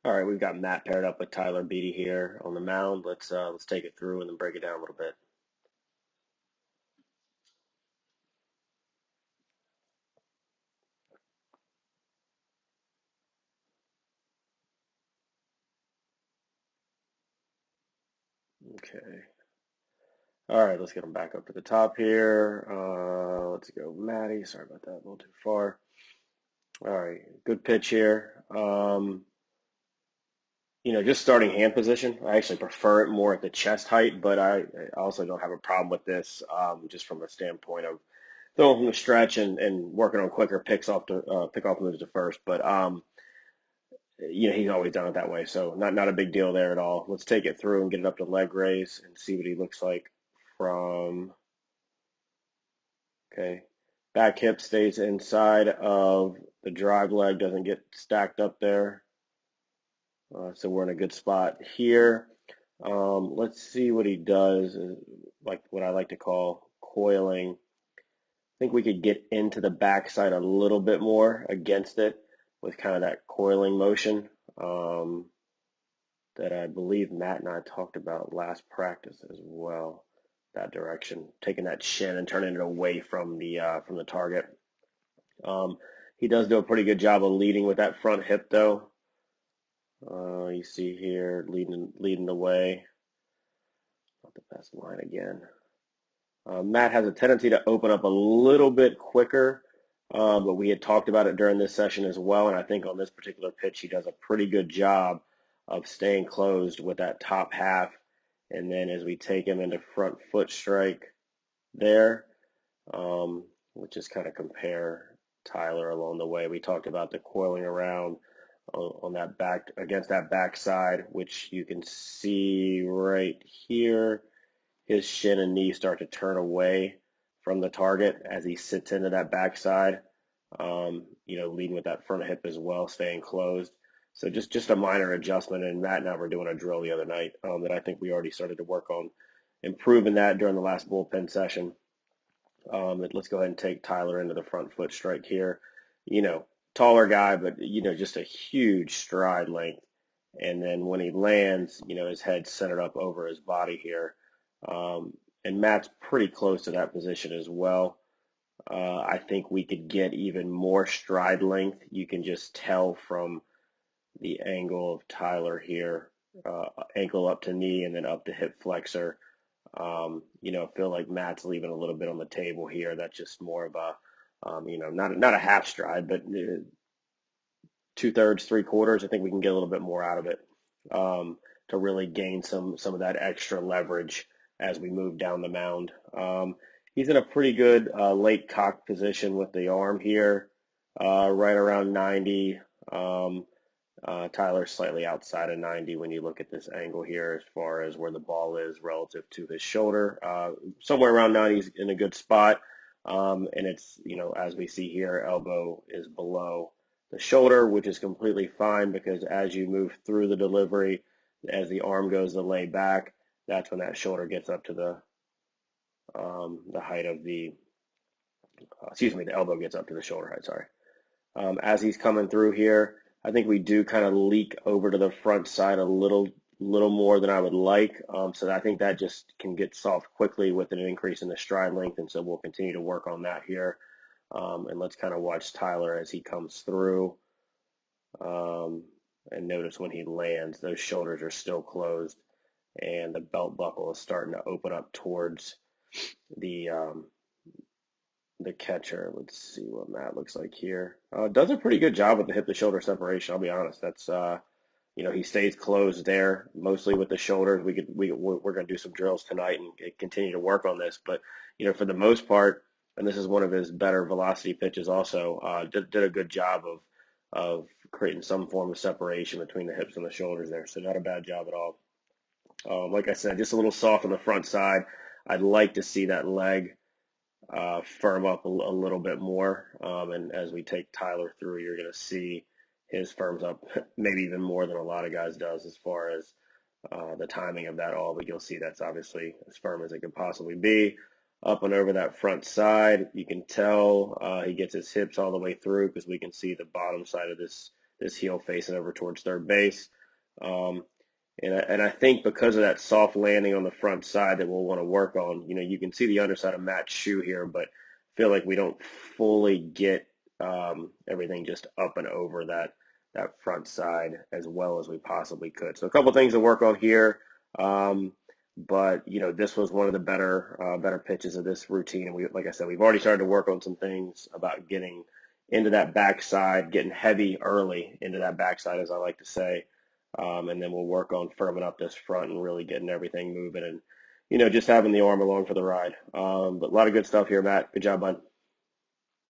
All right, we've got Matt paired up with Tyler Beede here on the mound. Let's take it through and then break it down a little bit. Okay. All right, let's get them back up to the top here. Let's go, Matty. Sorry about that, a little too far. All right, good pitch here. Just starting hand position. I actually prefer it more at the chest height, but I also don't have a problem with this, just from a standpoint of throwing from the stretch and working on quicker pick off moves to first. But he's always done it that way, so not a big deal there at all. Let's take it through and get it up to leg raise and see what he looks like from. Okay, back hip stays inside of the drive leg, doesn't get stacked up there, so we're in a good spot here. Let's see what he does, like what I like to call coiling. I think we could get into the backside a little bit more against it with kind of that coiling motion. That I believe Matt and I talked about last practice as well. That direction, taking that shin and turning it away from the target. He does do a pretty good job of leading with that front hip, though. You see here, leading the way. Not the best line again. Matt has a tendency to open up a little bit quicker, but we had talked about it during this session as well, and I think on this particular pitch he does a pretty good job of staying closed with that top half. And then as we take him into front foot strike there, we'll just kind of compare Tyler along the way. We talked about the coiling around on that back against that backside, which you can see right here. His shin and knee start to turn away from the target as he sits into that backside. Leading with that front hip as well, staying closed. So just a minor adjustment. And Matt and I were doing a drill the other night that I think we already started to work on improving that during the last bullpen session. Let's go ahead and take Tyler into the front foot strike here. Taller guy, but just a huge stride length. And then when he lands, his head's centered up over his body here. And Matt's pretty close to that position as well. I think we could get even more stride length. You can just tell from the angle of Tyler here, ankle up to knee and then up to hip flexor. Feel like Matt's leaving a little bit on the table here. That's just more of a, not a half stride, but 2/3, 3/4. I think we can get a little bit more out of it to really gain some of that extra leverage as we move down the mound. He's in a pretty good late cock position with the arm here, right around 90. Tyler's slightly outside of 90 when you look at this angle here as far as where the ball is relative to his shoulder. Somewhere around 90 is in a good spot. And it's, as we see here, elbow is below the shoulder, which is completely fine because as you move through the delivery, as the arm goes to lay back, that's when that shoulder gets up to the height of the, the elbow gets up to the shoulder height, sorry. As he's coming through here, I think we do kind of leak over to the front side a little more than I would like. So I think that just can get solved quickly with an increase in the stride length, and so we'll continue to work on that here. And let's kind of watch Tyler as he comes through. And notice when he lands, those shoulders are still closed, and the belt buckle is starting to open up towards the catcher. Let's see what Matt looks like here. Does a pretty good job with the hip to shoulder separation. I'll be honest. That's he stays closed there mostly with the shoulders. We're going to do some drills tonight and continue to work on this. But for the most part, and this is one of his better velocity pitches also, did a good job of creating some form of separation between the hips and the shoulders there. So not a bad job at all. Like I said, just a little soft on the front side. I'd like to see that leg firm up a little bit more. And as we take Tyler through, you're going to see his firms up maybe even more than a lot of guys does as far as the timing of that all. But you'll see that's obviously as firm as it could possibly be. Up and over that front side, you can tell he gets his hips all the way through because we can see the bottom side of this this heel facing over towards third base. Um, and I think because of that soft landing on the front side that we'll want to work on, you can see the underside of Matt's shoe here, but feel like we don't fully get everything just up and over that front side as well as we possibly could. So a couple things to work on here. But this was one of the better pitches of this routine. And like I said, we've already started to work on some things about getting into that backside, getting heavy early into that backside, as I like to say. And then we'll work on firming up this front and really getting everything moving and, just having the arm along for the ride. But a lot of good stuff here, Matt. Good job, bud.